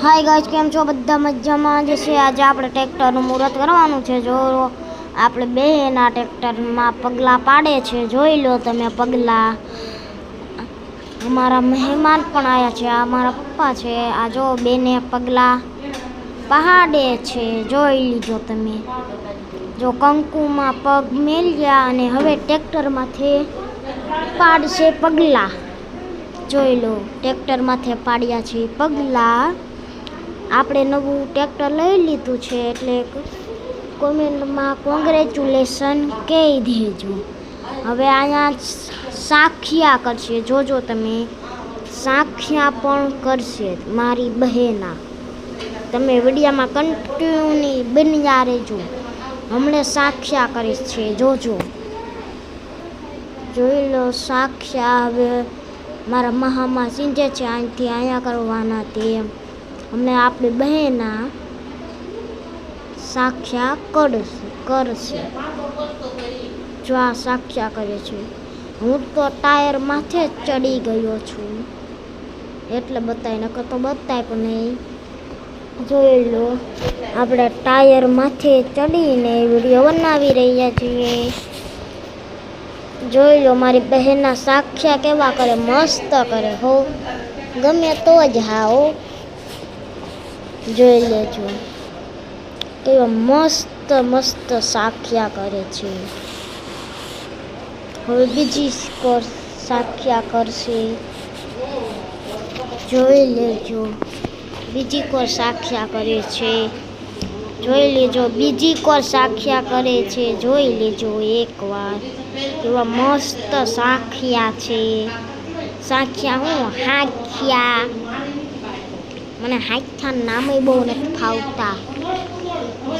Hi guys, केम छो बधा मजामां ज छे। आज आपणे ट्रेक्टरनुं मुहूर्त करवानुं छे। जो आपणे बेना ट्रेक्टरमां पगला पाडे छे, जोई लो तमे पगला। अमारा मेहमान पण आया छे, आ मारा पप्पा छे। आ जो बेने पगला पहाडे छे, जोई लीजो तमे। जो कंकुमां पग मेल्या अने हवे ट्रेक्टरमांथी पाडशे पगला। जोई लो, ट्रेक्टर माथे पाड्या छे पगला। आपणे नवुं ट्रेक्टर लई लीधुं छे एटले कमेंटमां कोंग्रेच्युलेशन कही देजो। हवे आया साखिया करशे, जोजो तमे साखिया पण करशे मारी बहेना। तमे विडियोमां कंटिन्यू बन्या रहेजो। हमणे साखिया करे छे, जोजो। जोई लो साखिया हवे मारा महामा सींधे छे, आंथी आया करवाना ते हमने आपणी बहेना साखिया करशे। जो आ साखिया करे छे। हूँ तो टायर माथे चढ़ी गयो छूं एटले बताय, नकर तो बताय पण नहीं। जोई लो, आपणे टायर माथे चढ़ीने विडियो बनावी रह्या छीए। जोई लो मारी बहेना साखिया केवा करे, मस्त करे हो। गमे तो ज हाओ। जोई लेजो केवा मस्त मस्त साखिया करे छे। हवे बीजी कोर साखिया करशे। जोई लेजो बीजी कोर साखिया करे छे। जोई लेजो बीजी कोर साखिया करे छे। जोई लेजो एक वार केवा मस्त साखिया छे। साखिया हूँ हाखिया, मने हाख्या नामे बहु नथी फावता।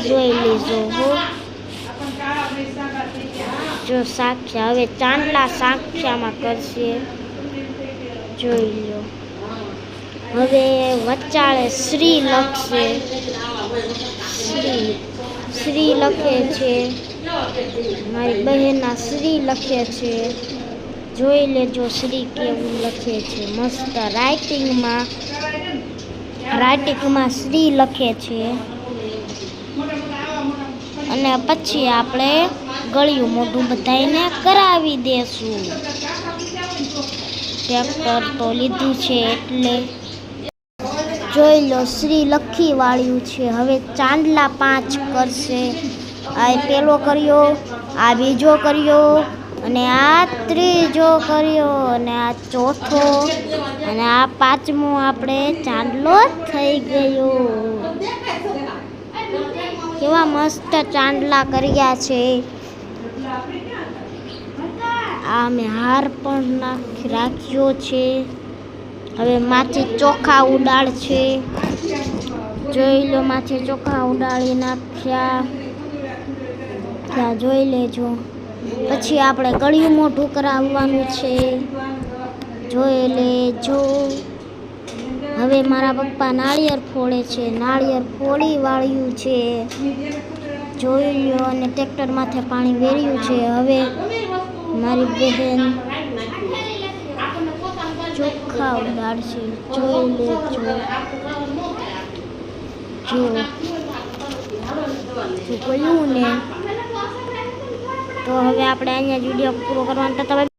जोई लेजो हो। जो साखिया हवे चांदला साखियामां करशे। जोई लो, हवे वचाळे श्री लखशे। श्री लखे छे, मारी बहेना श्री लखे छे। जोई लेजो श्री केवुं लखे छे, मस्त राइटिंगमां श्री लखे छे। अने पछी आपणे गळियुं मोढुं बधायने करावी देशुं। ट्रेक्टर तो लीधुं छे एटले। जोई लो श्री लखी वाळ्युं छे। हवे चांदला 5 करशे। आ पेलो कर्यो, आ बीजो कर्यो, अने आ त्रीजो कर्यो, अने आ चौथो, अने आ 5मो आपणे चांदलो थई गयो। केवा मस्त चांदला कर्या छे। आ मे हार पण राख्यो छे। हवे माथे चोखा उडाड़शे। जोई लो माथे चोखा उडाड़ी नाख्या। जोई लेजो। पछी आपणे गळियुं मोढुं कराववानुं छे। जोई लेजो। हवे मारा पप्पा नाळिયેર फोड़े छे। नाळिયેર फोड़ी वाळ्युं छे। जोई लो, अने ट्रेक्टर माथे पाणी वेर्युं छे। हवे मारी बहेन चोखा उडाड़शे। जोई लेजो। जो गयुं ने तो हवे आपणे अहींया विडियो पूरो करवानो।